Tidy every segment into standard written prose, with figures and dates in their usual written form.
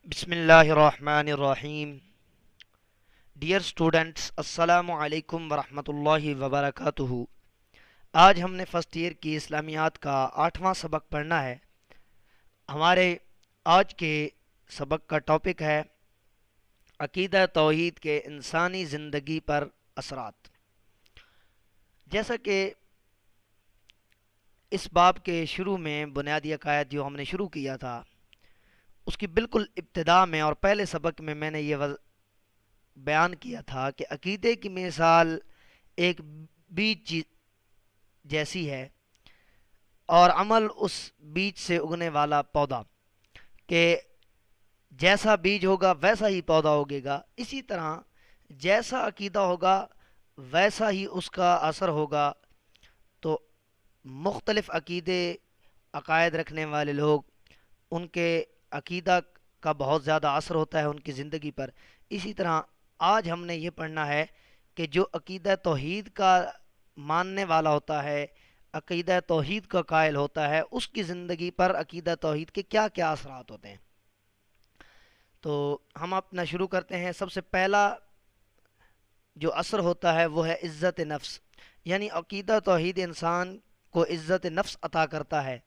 بسم اللہ الرحمن الرحیم. ڈیئر اسٹوڈنٹس، السلام علیکم ورحمۃ اللہ وبرکاتہ. آج ہم نے فرسٹ ایئر کی اسلامیات کا 8واں سبق پڑھنا ہے. ہمارے آج کے سبق کا ٹاپک ہے عقیدہ توحید کے انسانی زندگی پر اثرات. جیسا کہ اس باب کے شروع میں بنیادی عقائد جو ہم نے شروع کیا تھا، اس کی بالکل ابتدا میں اور پہلے سبق میں نے یہ بیان کیا تھا کہ عقیدے کی مثال ایک بیج جیسی ہے اور عمل اس بیج سے اگنے والا پودا، کہ جیسا بیج ہوگا ویسا ہی پودا ہوگے گا. اسی طرح جیسا عقیدہ ہوگا ویسا ہی اس کا اثر ہوگا. تو مختلف عقائد رکھنے والے لوگ، ان کے عقیدہ کا بہت زیادہ اثر ہوتا ہے ان کی زندگی پر. اسی طرح آج ہم نے یہ پڑھنا ہے کہ جو عقیدہ توحید کا ماننے والا ہوتا ہے، عقیدہ توحید کا قائل ہوتا ہے، اس کی زندگی پر عقیدہ توحید کے کیا کیا اثرات ہوتے ہیں. تو ہم اپنا شروع کرتے ہیں. سب سے پہلا جو اثر ہوتا ہے وہ ہے عزت نفس. یعنی عقیدہ توحید انسان کو عزت نفس عطا کرتا ہے،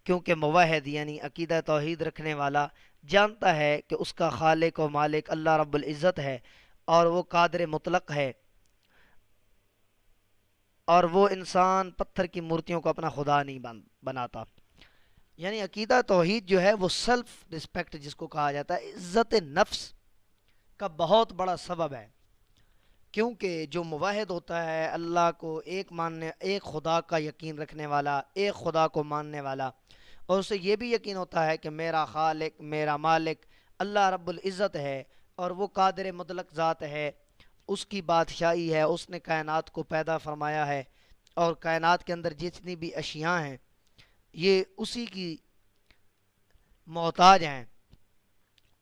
کیونکہ موحد یعنی عقیدہ توحید رکھنے والا جانتا ہے کہ اس کا خالق و مالک اللہ رب العزت ہے، اور وہ قادر مطلق ہے، اور وہ انسان پتھر کی مورتیوں کو اپنا خدا نہیں بناتا. یعنی عقیدہ توحید جو ہے وہ سیلف رسپیکٹ جس کو کہا جاتا ہے، عزت نفس کا بہت بڑا سبب ہے. کیونکہ جو موحد ہوتا ہے، اللہ کو ایک خدا کا یقین رکھنے والا، ایک خدا کو ماننے والا، اور اسے یہ بھی یقین ہوتا ہے کہ میرا خالق، میرا مالک اللہ رب العزت ہے، اور وہ قادر مطلق ذات ہے، اس کی بادشاہی ہے، اس نے کائنات کو پیدا فرمایا ہے، اور کائنات کے اندر جتنی بھی اشیاء ہیں یہ اسی کی محتاج ہیں.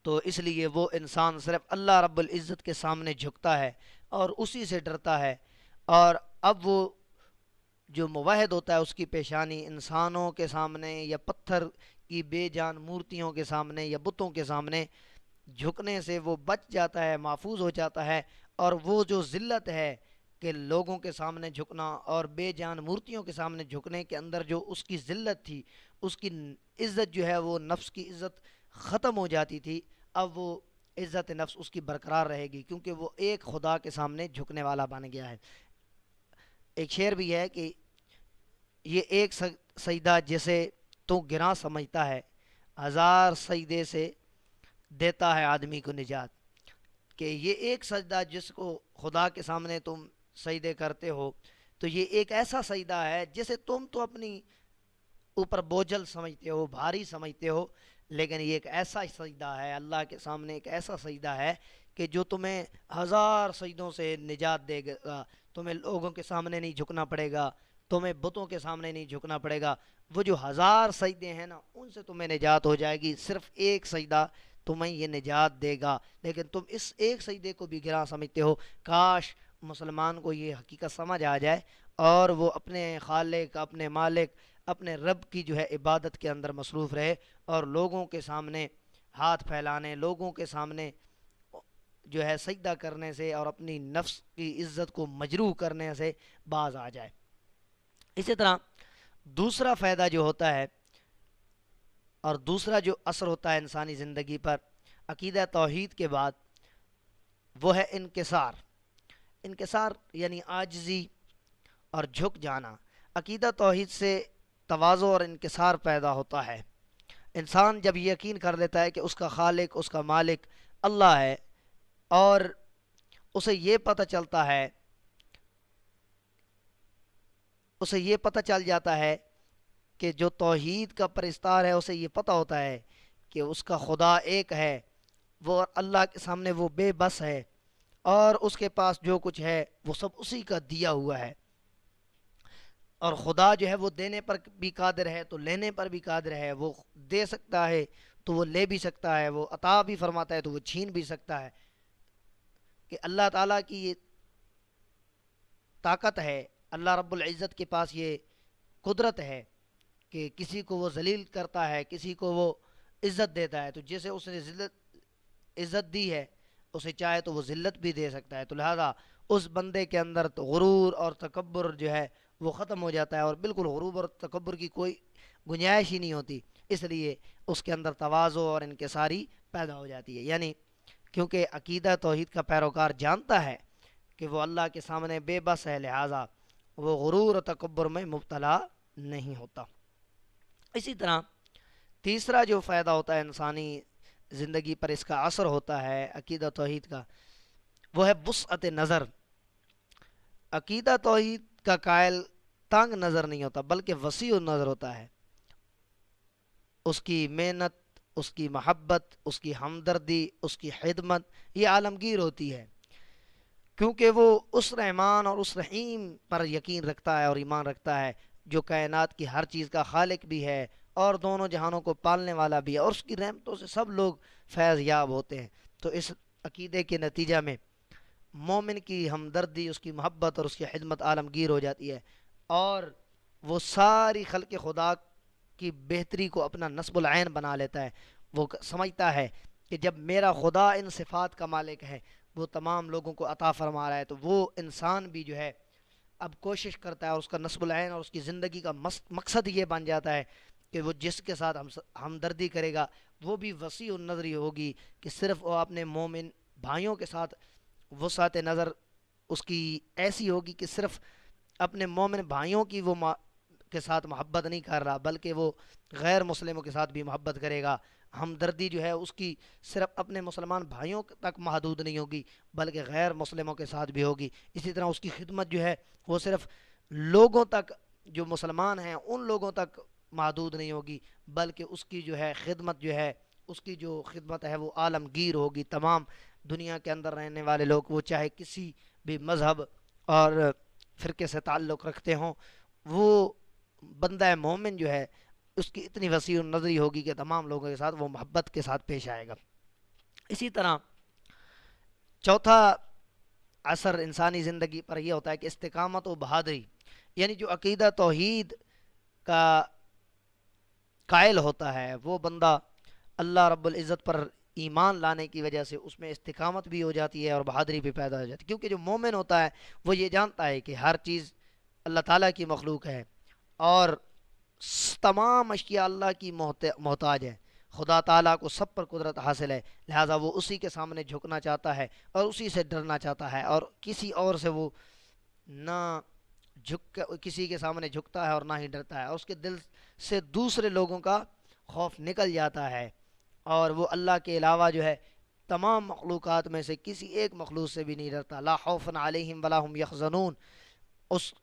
تو اس لیے وہ انسان صرف اللہ رب العزت کے سامنے جھکتا ہے اور اسی سے ڈرتا ہے. اور اب وہ جو موحد ہوتا ہے اس کی پیشانی انسانوں کے سامنے یا پتھر کی بے جان مورتیوں کے سامنے یا بتوں کے سامنے جھکنے سے وہ بچ جاتا ہے، محفوظ ہو جاتا ہے. اور وہ جو ذلت ہے کہ لوگوں کے سامنے جھکنا اور بے جان مورتیوں کے سامنے جھکنے کے اندر جو اس کی ذلت تھی، اس کی عزت جو ہے وہ نفس کی عزت ختم ہو جاتی تھی. اب وہ عزت نفس اس کی برقرار رہے گی، کیونکہ وہ ایک خدا کے سامنے جھکنے والا بن گیا ہے. ایک شعر بھی ہے کہ یہ ایک سجدہ جسے تو گراں سمجھتا ہے، ہزار سجدے سے دیتا ہے آدمی کو نجات. کہ یہ ایک سجدہ جس کو خدا کے سامنے تم سجدے کرتے ہو، تو یہ ایک ایسا سجدہ ہے جسے تم تو اپنی اوپر بوجھل سمجھتے ہو، بھاری سمجھتے ہو، لیکن یہ ایک ایسا سجدہ ہے اللہ کے سامنے، ایک ایسا سجدہ ہے کہ جو تمہیں ہزار سجدوں سے نجات دے گا. تمہیں لوگوں کے سامنے نہیں جھکنا پڑے گا، تمہیں بتوں کے سامنے نہیں جھکنا پڑے گا. وہ جو ہزار سجدے ہیں نا، ان سے تمہیں نجات ہو جائے گی. صرف ایک سجدہ تمہیں یہ نجات دے گا، لیکن تم اس ایک سجدے کو بھی گراں سمجھتے ہو. کاش مسلمان کو یہ حقیقت سمجھ آ جائے اور وہ اپنے خالق، اپنے مالک، اپنے رب کی جو ہے عبادت کے اندر مصروف رہے، اور لوگوں کے سامنے ہاتھ پھیلانے، لوگوں کے سامنے جو ہے سجدہ کرنے سے اور اپنی نفس کی عزت کو مجروح کرنے سے باز آ جائے. اسی طرح دوسرا فائدہ جو ہوتا ہے اور دوسرا جو اثر ہوتا ہے انسانی زندگی پر عقیدہ توحید کے بعد، وہ ہے انکسار. انکسار یعنی عاجزی اور جھک جانا. عقیدہ توحید سے تواضع اور انکسار پیدا ہوتا ہے. انسان جب یقین کر لیتا ہے کہ اس کا خالق، اس کا مالک اللہ ہے، اور اسے یہ پتہ چل جاتا ہے کہ جو توحید کا پرستار ہے، اسے یہ پتہ ہوتا ہے کہ اس کا خدا ایک ہے، وہ اللہ کے سامنے وہ بے بس ہے، اور اس کے پاس جو کچھ ہے وہ سب اسی کا دیا ہوا ہے. اور خدا جو ہے وہ دینے پر بھی قادر ہے تو لینے پر بھی قادر ہے. وہ دے سکتا ہے تو وہ لے بھی سکتا ہے، وہ عطا بھی فرماتا ہے تو وہ چھین بھی سکتا ہے. کہ اللہ تعالیٰ کی یہ طاقت ہے، اللہ رب العزت کے پاس یہ قدرت ہے کہ کسی کو وہ ذلیل کرتا ہے، کسی کو وہ عزت دیتا ہے. تو جسے اس نے عزت دی ہے اسے چاہے تو وہ ذلت بھی دے سکتا ہے، تو لہٰذا اس بندے کے اندر تو غرور اور تکبر جو ہے وہ ختم ہو جاتا ہے، اور بالکل غرور اور تکبر کی کوئی گنجائش ہی نہیں ہوتی، اس لیے اس کے اندر تواضع اور انکساری پیدا ہو جاتی ہے، یعنی کیونکہ عقیدہ توحید کا پیروکار جانتا ہے کہ وہ اللہ کے سامنے بے بس ہے، لہٰذا وہ غرور و تکبر میں مبتلا نہیں ہوتا۔ اسی طرح تیسرا جو فائدہ ہوتا ہے انسانی زندگی پر، اس کا اثر ہوتا ہے عقیدہ توحید کا، وہ ہے وسعت نظر۔ عقیدہ توحید کا قائل تنگ نظر نہیں ہوتا بلکہ وسیع النظر ہوتا ہے، اس کی محنت، اس کی محبت، اس کی ہمدردی، اس کی خدمت یہ عالمگیر ہوتی ہے، کیونکہ وہ اس رحمان اور اس رحیم پر یقین رکھتا ہے اور ایمان رکھتا ہے جو کائنات کی ہر چیز کا خالق بھی ہے اور دونوں جہانوں کو پالنے والا بھی ہے، اور اس کی رحمتوں سے سب لوگ فیض یاب ہوتے ہیں۔ تو اس عقیدے کے نتیجہ میں مومن کی ہمدردی، اس کی محبت اور اس کی خدمت عالمگیر ہو جاتی ہے، اور وہ ساری خلق خدا کی بہتری کو اپنا نصب العین بنا لیتا ہے۔ وہ سمجھتا ہے کہ جب میرا خدا ان صفات کا مالک ہے، وہ تمام لوگوں کو عطا فرما رہا ہے، تو وہ انسان بھی جو ہے اب کوشش کرتا ہے، اور اس کا نصب العین اور اس کی زندگی کا مقصد یہ بن جاتا ہے کہ وہ جس کے ساتھ ہمدردی کرے گا وہ بھی وسیع النظری ہوگی، کہ صرف وہ اپنے مومن بھائیوں کے ساتھ وسعت نظر اس کی ایسی ہوگی کہ صرف اپنے مومن بھائیوں کی وہ کے ساتھ محبت نہیں کر رہا بلکہ وہ غیر مسلموں کے ساتھ بھی محبت کرے گا۔ ہمدردی جو ہے اس کی صرف اپنے مسلمان بھائیوں تک محدود نہیں ہوگی بلکہ غیر مسلموں کے ساتھ بھی ہوگی۔ اسی طرح اس کی خدمت جو ہے وہ صرف لوگوں تک جو مسلمان ہیں ان لوگوں تک محدود نہیں ہوگی بلکہ اس کی جو ہے خدمت جو ہے اس کی جو خدمت ہے وہ عالمگیر ہوگی، تمام دنیا کے اندر رہنے والے لوگ وہ چاہے کسی بھی مذہب اور فرقے سے تعلق رکھتے ہوں، وہ بندہ مومن جو ہے اس کی اتنی وسیع النظری ہوگی کہ تمام لوگوں کے ساتھ وہ محبت کے ساتھ پیش آئے گا۔ اسی طرح چوتھا اثر انسانی زندگی پر یہ ہوتا ہے کہ استقامت و بہادری، یعنی جو عقیدہ توحید کا قائل ہوتا ہے وہ بندہ اللہ رب العزت پر ایمان لانے کی وجہ سے اس میں استقامت بھی ہو جاتی ہے اور بہادری بھی پیدا ہو جاتی ہے، کیونکہ جو مومن ہوتا ہے وہ یہ جانتا ہے کہ ہر چیز اللہ تعالیٰ کی مخلوق ہے اور تمام اشیاء اللہ کی محتاج ہے، خدا تعالیٰ کو سب پر قدرت حاصل ہے، لہٰذا وہ اسی کے سامنے جھکنا چاہتا ہے اور اسی سے ڈرنا چاہتا ہے، اور کسی اور سے وہ نہ کسی کے سامنے جھکتا ہے اور نہ ہی ڈرتا ہے، اور اس کے دل سے دوسرے لوگوں کا خوف نکل جاتا ہے، اور وہ اللہ کے علاوہ جو ہے تمام مخلوقات میں سے کسی ایک مخلوق سے بھی نہیں ڈرتا۔ لا خوف علیہم ولا هم یحزنون، اس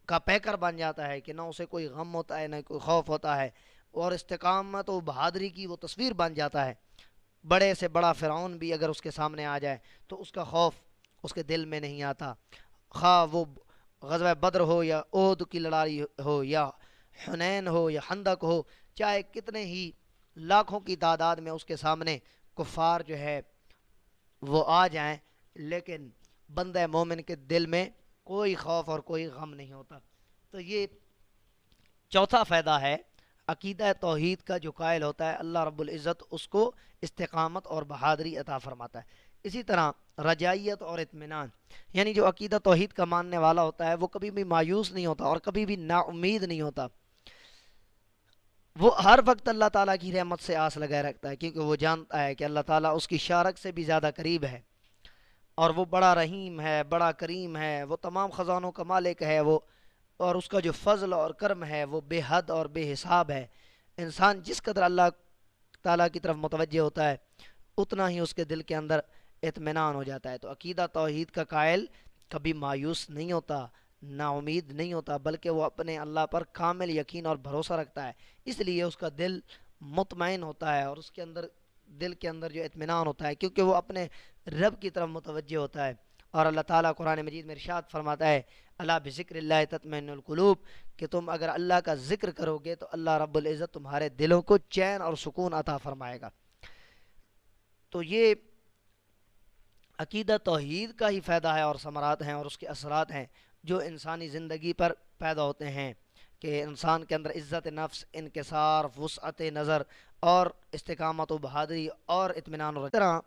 کا پیکر بن جاتا ہے کہ نہ اسے کوئی غم ہوتا ہے نہ کوئی خوف ہوتا ہے، اور استقامت و بہادری کی وہ تصویر بن جاتا ہے۔ بڑے سے بڑا فرعون بھی اگر اس کے سامنے آ جائے تو اس کا خوف اس کے دل میں نہیں آتا، خواہ وہ غزوہ بدر ہو یا احد کی لڑائی ہو یا حنین ہو یا خندق ہو، چاہے کتنے ہی لاکھوں کی تعداد میں اس کے سامنے کفار جو ہے وہ آ جائیں، لیکن بندہ مومن کے دل میں کوئی خوف اور کوئی غم نہیں ہوتا۔ تو یہ چوتھا فائدہ ہے عقیدہ توحید کا، جو قائل ہوتا ہے اللہ رب العزت اس کو استقامت اور بہادری عطا فرماتا ہے۔ اسی طرح رجائیت اور اطمینان، یعنی جو عقیدہ توحید کا ماننے والا ہوتا ہے وہ کبھی بھی مایوس نہیں ہوتا اور کبھی بھی نا امید نہیں ہوتا، وہ ہر وقت اللہ تعالیٰ کی رحمت سے آس لگائے رکھتا ہے، کیونکہ وہ جانتا ہے کہ اللہ تعالیٰ اس کی شارک سے بھی زیادہ قریب ہے، اور وہ بڑا رحیم ہے، بڑا کریم ہے، وہ تمام خزانوں کا مالک ہے، وہ اور اس کا جو فضل اور کرم ہے وہ بے حد اور بے حساب ہے۔ انسان جس قدر اللہ تعالیٰ کی طرف متوجہ ہوتا ہے اتنا ہی اس کے دل کے اندر اطمینان ہو جاتا ہے۔ تو عقیدہ توحید کا قائل کبھی مایوس نہیں ہوتا، نا امید نہیں ہوتا، بلکہ وہ اپنے اللہ پر کامل یقین اور بھروسہ رکھتا ہے، اس لیے اس کا دل مطمئن ہوتا ہے اور اس کے اندر دل کے اندر جو اطمینان ہوتا ہے، کیونکہ وہ اپنے رب کی طرف متوجہ ہوتا ہے۔ اور اللہ تعالیٰ قرآن مجید میں ارشاد فرماتا ہے الا بذکر اللہ تطمئن القلوب، کہ تم اگر اللہ کا ذکر کرو گے تو اللہ رب العزت تمہارے دلوں کو چین اور سکون عطا فرمائے گا۔ تو یہ عقیدہ توحید کا ہی فائدہ ہے اور ثمرات ہیں اور اس کے اثرات ہیں جو انسانی زندگی پر پیدا ہوتے ہیں، کہ انسان کے اندر عزت نفس، انکسار، وسعت نظر اور استقامت و بہادری اور اطمینان اور طرح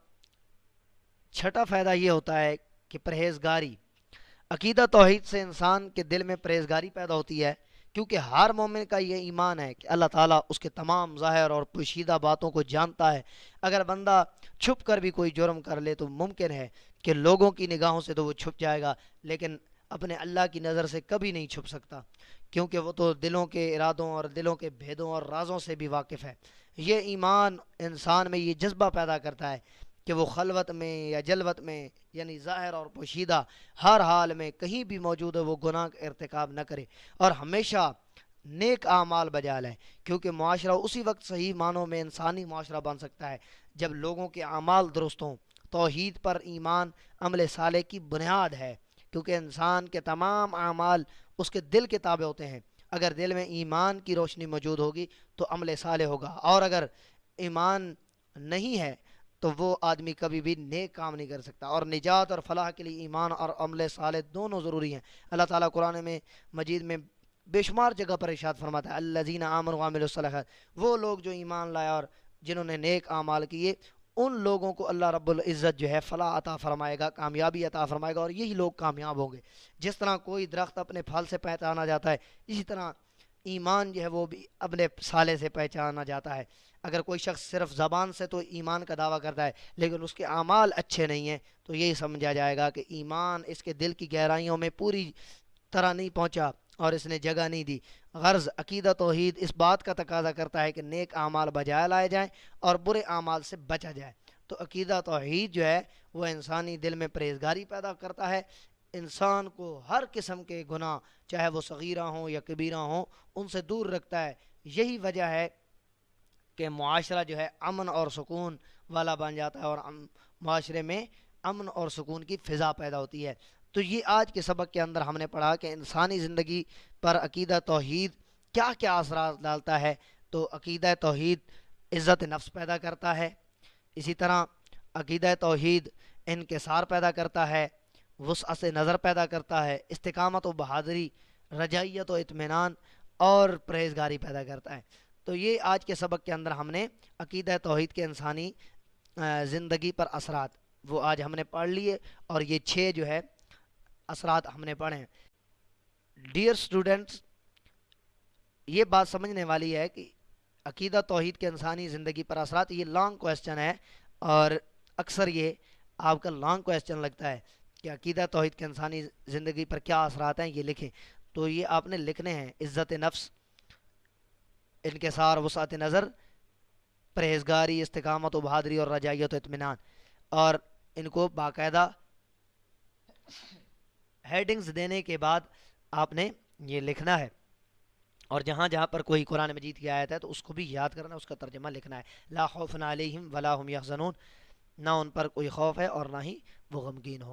چھٹا فائدہ یہ ہوتا ہے کہ پرہیزگاری، عقیدہ توحید سے انسان کے دل میں پرہیزگاری پیدا ہوتی ہے، کیونکہ ہر مومن کا یہ ایمان ہے کہ اللہ تعالیٰ اس کے تمام ظاہر اور پوشیدہ باتوں کو جانتا ہے۔ اگر بندہ چھپ کر بھی کوئی جرم کر لے تو ممکن ہے کہ لوگوں کی نگاہوں سے تو وہ چھپ جائے گا، لیکن اپنے اللہ کی نظر سے کبھی نہیں چھپ سکتا، کیونکہ وہ تو دلوں کے ارادوں اور دلوں کے بھیدوں اور رازوں سے بھی واقف ہے۔ یہ ایمان انسان میں یہ جذبہ پیدا کرتا ہے کہ وہ خلوت میں یا جلوت میں، یعنی ظاہر اور پوشیدہ، ہر حال میں کہیں بھی موجود ہے وہ گناہ کا ارتکاب نہ کرے اور ہمیشہ نیک اعمال بجا لائے، کیونکہ معاشرہ اسی وقت صحیح معنوں میں انسانی معاشرہ بن سکتا ہے جب لوگوں کے اعمال درست ہوں۔ توحید پر ایمان عمل صالح کی بنیاد ہے، کیونکہ انسان کے تمام اعمال اس کے دل کے تابع ہوتے ہیں۔ اگر دل میں ایمان کی روشنی موجود ہوگی تو عمل صالح ہوگا، اور اگر ایمان نہیں ہے تو وہ آدمی کبھی بھی نیک کام نہیں کر سکتا۔ اور نجات اور فلاح کے لیے ایمان اور عمل صالح دونوں ضروری ہیں۔ اللہ تعالیٰ قرآن میں مجید میں بے شمار جگہ پر ارشاد فرماتا ہے الذین آمنوا وعملوا الصالحات، وہ لوگ جو ایمان لایا اور جنہوں نے نیک اعمال کیے، ان لوگوں کو اللہ رب العزت جو ہے فلاح عطا فرمائے گا، کامیابی عطا فرمائے گا، اور یہی لوگ کامیاب ہوں گے۔ جس طرح کوئی درخت اپنے پھل سے پہچانا جاتا ہے، اسی طرح ایمان جو ہے وہ بھی اپنے سالے سے پہچانا جاتا ہے۔ اگر کوئی شخص صرف زبان سے تو ایمان کا دعویٰ کرتا ہے لیکن اس کے اعمال اچھے نہیں ہیں، تو یہی سمجھا جائے گا کہ ایمان اس کے دل کی گہرائیوں میں پوری طرح نہیں پہنچا اور اس نے جگہ نہیں دی۔ غرض عقیدہ توحید اس بات کا تقاضا کرتا ہے کہ نیک اعمال بجائے لائے جائیں اور برے اعمال سے بچا جائے۔ تو عقیدہ توحید جو ہے وہ انسانی دل میں پرہیزگاری پیدا کرتا ہے، انسان کو ہر قسم کے گناہ چاہے وہ صغیرہ ہوں یا کبیرہ ہوں ان سے دور رکھتا ہے۔ یہی وجہ ہے کہ معاشرہ جو ہے امن اور سکون والا بن جاتا ہے، اور معاشرے میں امن اور سکون کی فضا پیدا ہوتی ہے۔ تو یہ آج کے سبق کے اندر ہم نے پڑھا کہ انسانی زندگی پر عقیدہ توحید کیا کیا اثرات ڈالتا ہے۔ تو عقیدہ توحید عزت نفس پیدا کرتا ہے، اسی طرح عقیدہ توحید انکسار پیدا کرتا ہے، وسعت نظر پیدا کرتا ہے، استقامت و بہادری، رجائیت و اطمینان اور پرہیزگاری پیدا کرتا ہے۔ تو یہ آج کے سبق کے اندر ہم نے عقیدہ توحید کے انسانی زندگی پر اثرات وہ آج ہم نے پڑھ لیے، اور یہ 6 جو ہے اثرات ہم نے پڑھے ہیں۔ ڈیئر اسٹوڈنٹس، یہ بات سمجھنے والی ہے کہ عقیدہ توحید کے انسانی زندگی پر اثرات یہ لانگ کویسچن ہے، اور اکثر یہ آپ کا لانگ کویسچن لگتا ہے کہ عقیدہ توحید کے انسانی زندگی پر کیا اثرات ہیں، یہ لکھیں۔ تو یہ آپ نے لکھنے ہیں: عزت نفس، انکسار، وسعت نظر، پرہیزگاری، استقامت و بہادری اور رجائیت و اطمینان، اور ان کو باقاعدہ ہیڈنگز دینے کے بعد آپ نے یہ لکھنا ہے، اور جہاں جہاں پر کوئی قرآن مجید کی آیت ہے تو اس کو بھی یاد کرنا ہے، اس کا ترجمہ لکھنا ہے۔ لا خوف علیہم ولا هم یحزنون، نہ ان پر کوئی خوف ہے اور نہ ہی وہ غمگین ہو۔